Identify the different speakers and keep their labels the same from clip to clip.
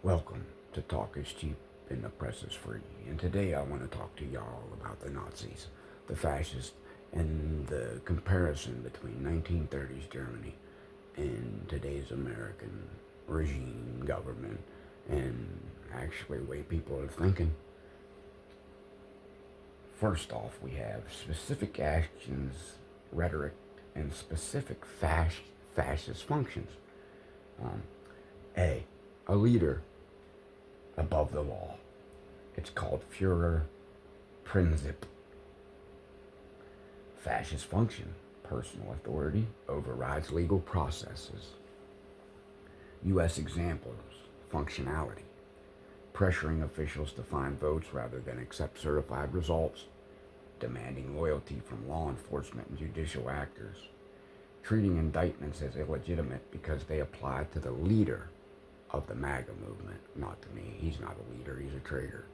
Speaker 1: Welcome to Talk is Cheap and the Press is Free. And today I want to talk to y'all about the Nazis, the fascists, and the comparison between 1930s Germany and today's American regime, government, and actually way people are thinking. First off, we have specific actions, rhetoric, and specific fascist functions. Um, A. A leader above the law. It's called Führer Prinzip. Fascist function. Personal authority overrides legal processes. U.S. examples. Functionality. Pressuring officials to find votes rather than accept certified results. Demanding loyalty from law enforcement and judicial actors. Treating indictments as illegitimate because they apply to the leader of the MAGA movement, not to me. He's not a leader, he's a traitor.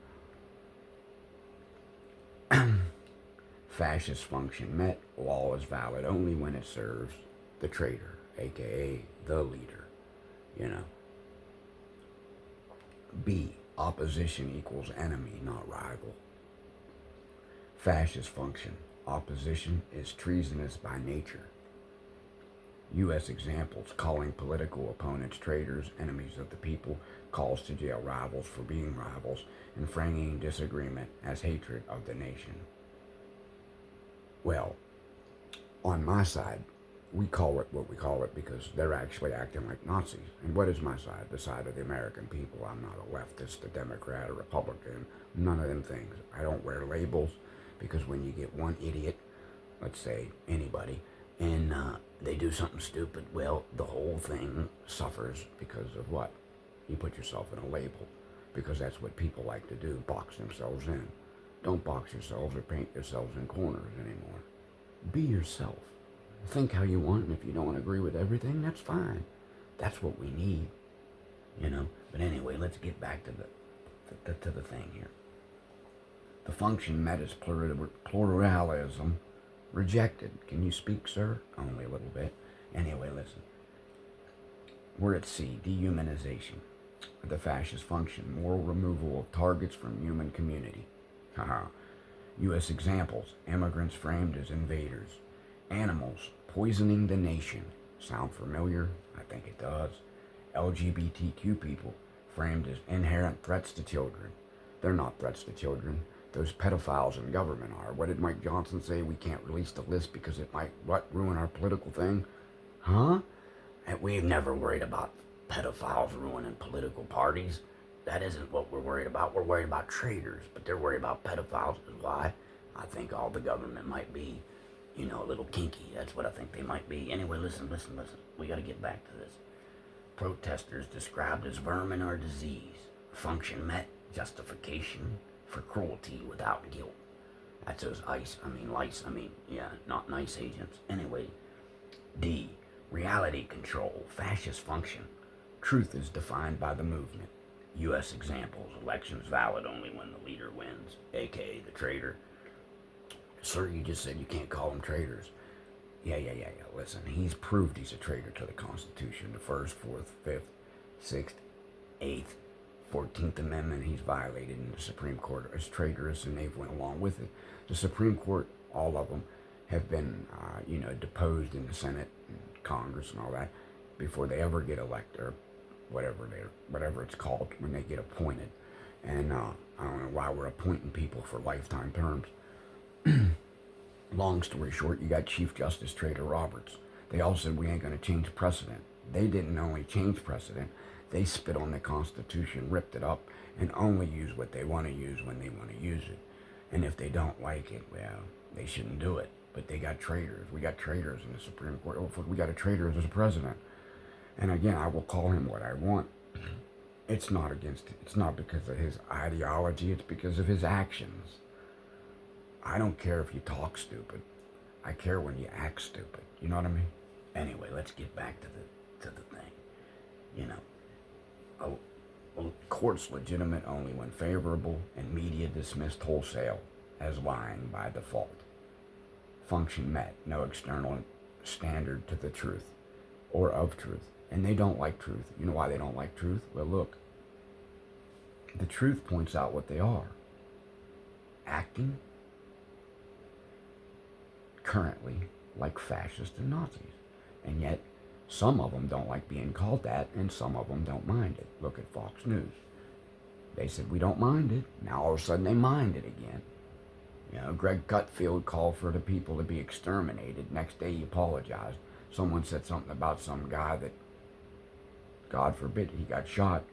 Speaker 1: Fascist function met. Law is valid only when it serves the traitor, aka the leader. You know. B. Opposition equals enemy, not rival. Fascist function. Opposition is treasonous by nature. U.S. examples: calling political opponents traitors, enemies of the people, calls to jail rivals for being rivals, and framing disagreement as hatred of the nation. Well, on my side, we call it what we call it because they're actually acting like Nazis. And what is my side? The side of the American people. I'm not a leftist, a Democrat, a Republican, none of them things. I don't wear labels because when you get one idiot, let's say anybody, and they do something stupid, well, the whole thing suffers because of what? You put yourself in a label, because that's what people like to do, box themselves in. Don't box yourselves or paint yourselves in corners anymore. Be yourself. Think how you want, and if you don't agree with everything, that's fine. That's what we need, you know. But anyway, let's get back to the thing here. The function met as pluralism rejected. Can you speak, sir? Only a little bit. Anyway, listen. We're at C, dehumanization. The fascist function, moral removal of targets from human community. Haha. U.S. examples, immigrants framed as invaders. Animals, poisoning the nation. Sound familiar? I think it does. LGBTQ people, framed as inherent threats to children. They're not threats to children. Those pedophiles in government are. What did Mike Johnson say? We can't release the list because it might, ruin our political thing? Huh? And we've never worried about pedophiles ruining political parties. That isn't what we're worried about. We're worried about traitors, but they're worried about pedophiles. Why? I think all the government might be, a little kinky. That's what I think they might be. Anyway, listen. We got to get back to this. Protesters described as vermin or disease. Function met. Justification for cruelty without guilt. That's those not nice agents. Anyway, D. Reality control. Fascist function. Truth is defined by the movement. U.S. examples. Elections valid only when the leader wins, aka the traitor. Sir, you just said you can't call them traitors. Yeah. Listen, he's proved he's a traitor to the Constitution. The First, Fourth, Fifth, Sixth, Eighth, 14th Amendment, he's violated in the Supreme Court as traitorous, and they've went along with it. The Supreme Court, all of them, have been, deposed in the Senate and Congress and all that before they ever get elected, or whatever it's called when they get appointed. And I don't know why we're appointing people for lifetime terms. Long story short, you got Chief Justice Trader Roberts. They all said we ain't going to change precedent. They didn't only change precedent, they spit on the Constitution, ripped it up, and only use what they want to use when they want to use it. And if they don't like it, well, they shouldn't do it. But they got traitors. We got traitors in the Supreme Court. We got a traitor as a president. And again, I will call him what I want. It's not because of his ideology, it's because of his actions. I don't care if you talk stupid. I care when you act stupid. You know what I mean? Anyway, let's get back to the thing. Courts legitimate only when favorable, and media dismissed wholesale as lying by default. Function met. No external standard to the truth or of truth. And they don't like truth. You know why they don't like truth? Well, look. The truth points out what they are. Acting currently like fascists and Nazis. And yet, some of them don't like being called that, and some of them don't mind it. Look at Fox News. They said, we don't mind it. Now all of a sudden they mind it again. You know, Greg Gutfield called for the people to be exterminated. Next day he apologized. Someone said something about some guy that, God forbid, he got shot.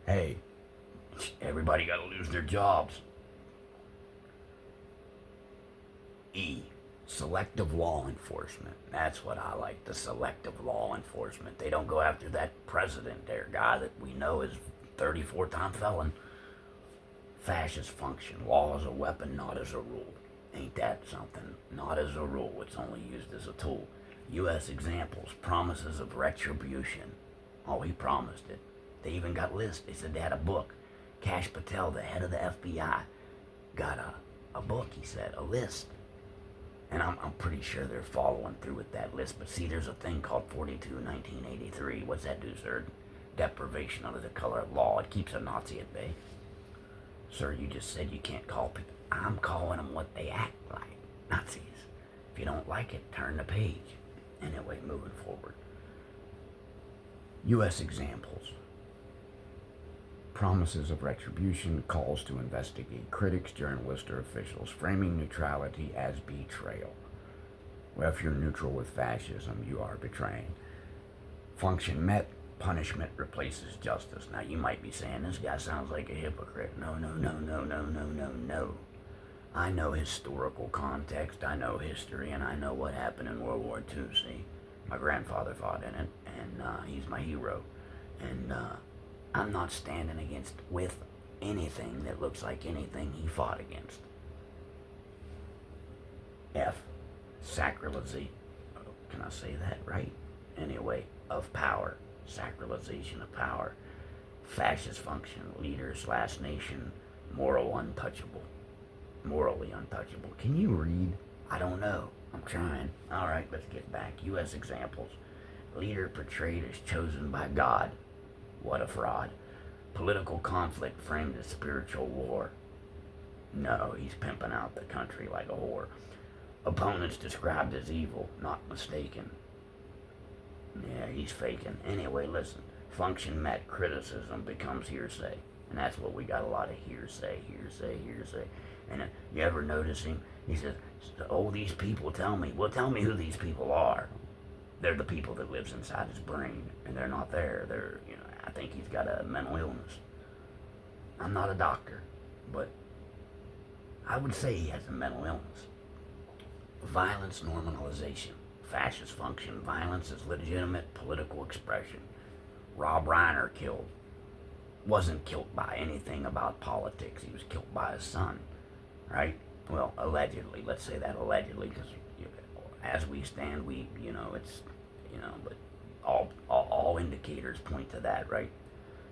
Speaker 1: Hey, everybody got to lose their jobs. E, selective law enforcement. That's what I like, the selective law enforcement. They don't go after that president there, guy that we know is 34-time felon. Fascist function. Law as a weapon, not as a rule. Ain't that something? Not as a rule. It's only used as a tool. U.S. examples. Promises of retribution. Oh, he promised it. They even got lists. They said they had a book. Kash Patel, the head of the FBI, got a book, he said, a list. And I'm pretty sure they're following through with that list. But see, there's a thing called 42-1983. What's that do, sir? Deprivation under the color of law. It keeps a Nazi at bay. Sir, you just said you can't call people. I'm calling them what they act like. Nazis. If you don't like it, turn the page. Anyway, moving forward. U.S. examples. Promises of retribution, calls to investigate critics, journalists, or officials, framing neutrality as betrayal. Well, if you're neutral with fascism, you are betraying. Function met, punishment replaces justice. Now, you might be saying, this guy sounds like a hypocrite. No. I know historical context, I know history, and I know what happened in World War II, see? My grandfather fought in it, and he's my hero. And I'm not standing with anything that looks like anything he fought against. F, sacralization. Can I say that right? Anyway, of power. Sacralization of power. Fascist function, leader/nation, moral untouchable. Morally untouchable. Can you read? I don't know. I'm trying. All right, let's get back. U.S. examples. Leader portrayed as chosen by God. What a fraud. Political conflict framed as spiritual war. No, he's pimping out the country like a whore. Opponents described as evil, not mistaken. Yeah, he's faking. Anyway, listen. Function met, criticism becomes hearsay. And that's what we got, a lot of hearsay. And you ever notice him? He says, oh, these people tell me. Well, tell me who these people are. They're the people that lives inside his brain. And they're not there. They're, I think he's got a mental illness. I'm not a doctor, but I would say he has a mental illness. Violence normalization. Fascist function. Violence is legitimate political expression. Rob Reiner killed. Wasn't killed by anything about politics. He was killed by his son, right? Well, allegedly. Let's say that allegedly, because as we stand, but all indicators point to that, right?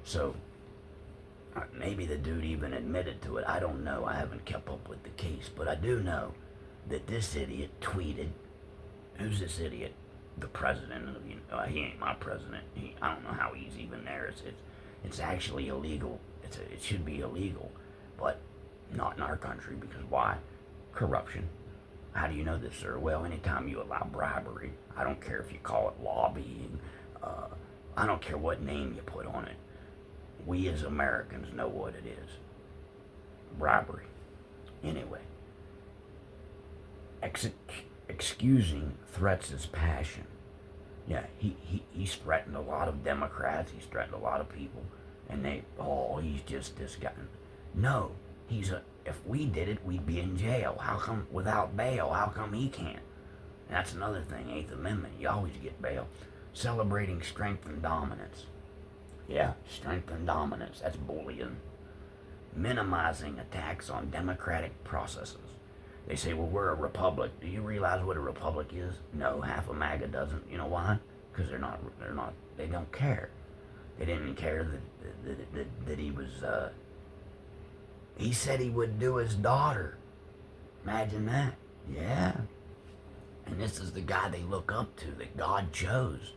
Speaker 1: So maybe the dude even admitted to it. I don't know. I haven't kept up with the case, but I do know that this idiot tweeted. Who's this idiot? The president of he ain't my president. I don't know how he's even there. It's actually illegal. It should be illegal, but not in our country, because why? Corruption. How do you know this, sir? Well, anytime you allow bribery, I don't care if you call it lobbying, I don't care what name you put on it. We as Americans know what it is. Bribery. Anyway. Excusing threats as passion. Yeah, he's threatened a lot of Democrats, he's threatened a lot of people, and he's just this guy. No, if we did it, we'd be in jail. How come, without bail, how come he can't? That's another thing, 8th Amendment, you always get bail. Celebrating strength and dominance. Yeah, strength and dominance, that's bullying. Minimizing attacks on democratic processes. They say, well, we're a republic. Do you realize what a republic is? No, half of MAGA doesn't. You know why? Because they don't care. They didn't care that he was, he said he would do his daughter. Imagine that. Yeah. And this is the guy they look up to, that God chose.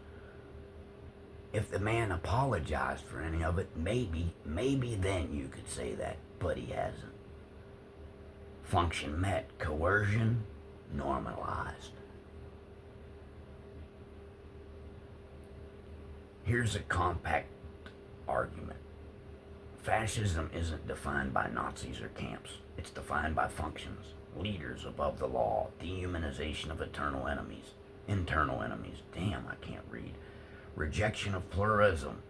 Speaker 2: If the man apologized for any of it, maybe then you could say that, but he hasn't. Function met, coercion normalized. Here's a compact argument. Fascism isn't defined by Nazis or camps. It's defined by functions, leaders above the law, dehumanization of internal enemies. Damn, I can't read. Rejection of pluralism,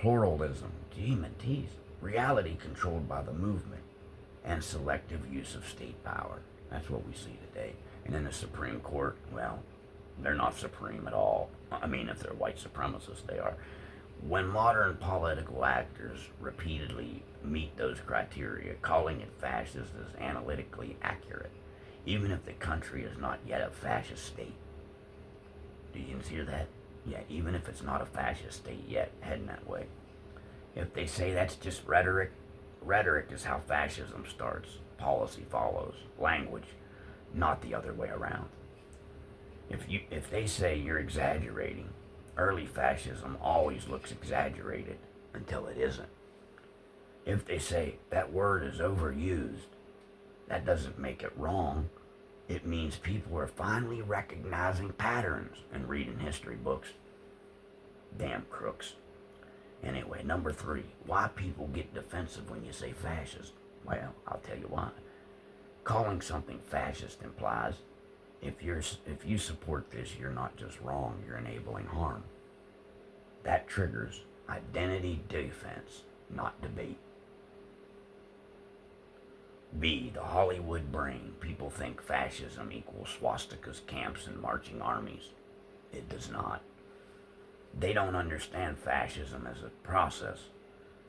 Speaker 2: demon tease, reality controlled by the movement, and selective use of state power. That's what we see today. And in the Supreme Court, well, they're not supreme at all. I mean, if they're white supremacists, they are. When modern political actors repeatedly meet those criteria, calling it fascist is analytically accurate, even if the country is not yet a fascist state. Do you hear that? Yeah, even if it's not a fascist state yet, heading that way. If they say that's just rhetoric, rhetoric is how fascism starts. Policy follows. Language, not the other way around. If they say you're exaggerating, early fascism always looks exaggerated until it isn't. If they say that word is overused, that doesn't make it wrong. It means people are finally recognizing patterns and reading history books. Damn crooks. Anyway, number 3, why people get defensive when you say fascist? Well, I'll tell you why. Calling something fascist implies if you support this, you're not just wrong, you're enabling harm. That triggers identity defense, not debate. B, the Hollywood brain. People think fascism equals swastikas, camps, and marching armies. It does not. They don't understand fascism as a process,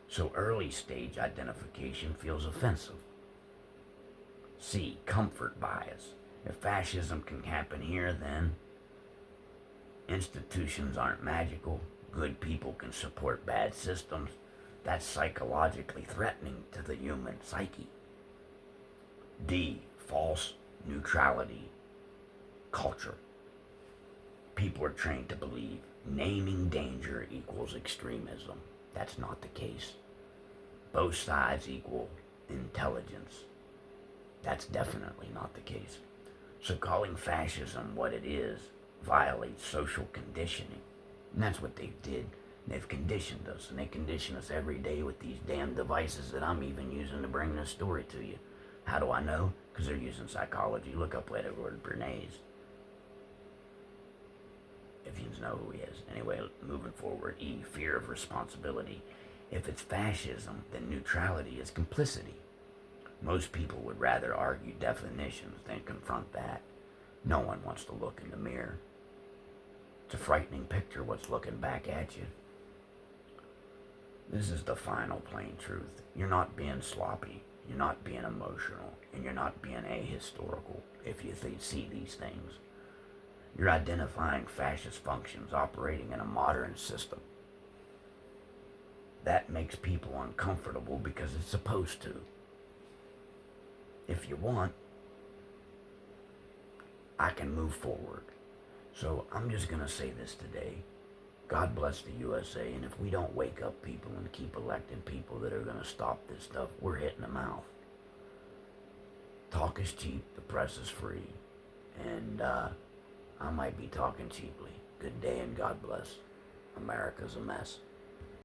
Speaker 2: so early stage identification feels offensive. C, comfort bias. If fascism can happen here, then institutions aren't magical. Good people can support bad systems. That's psychologically threatening to the human psyche. D, false neutrality culture. People are trained to believe naming danger equals extremism. That's not the case. Both sides equal intelligence. That's definitely not the case. So calling fascism what it is violates social conditioning. And that's what they did. They've conditioned us, and they condition us every day with these damn devices that I'm even using to bring this story to you. How do I know? Because they're using psychology. Look up Edward Bernays, if you know who he is. Anyway, moving forward. E, fear of responsibility. If it's fascism, then neutrality is complicity. Most people would rather argue definitions than confront that. No one wants to look in the mirror. It's a frightening picture what's looking back at you. This is the final plain truth. You're not being sloppy, you're not being emotional, and you're not being ahistorical if you see these things. You're identifying fascist functions operating in a modern system. That makes people uncomfortable because it's supposed to. If you want, I can move forward. So I'm just going to say this today. God bless the USA, and if we don't wake up people and keep electing people that are going to stop this stuff, we're hitting the mouth. Talk is cheap, the press is free, and I might be talking cheaply. Good day and God bless. America's a mess.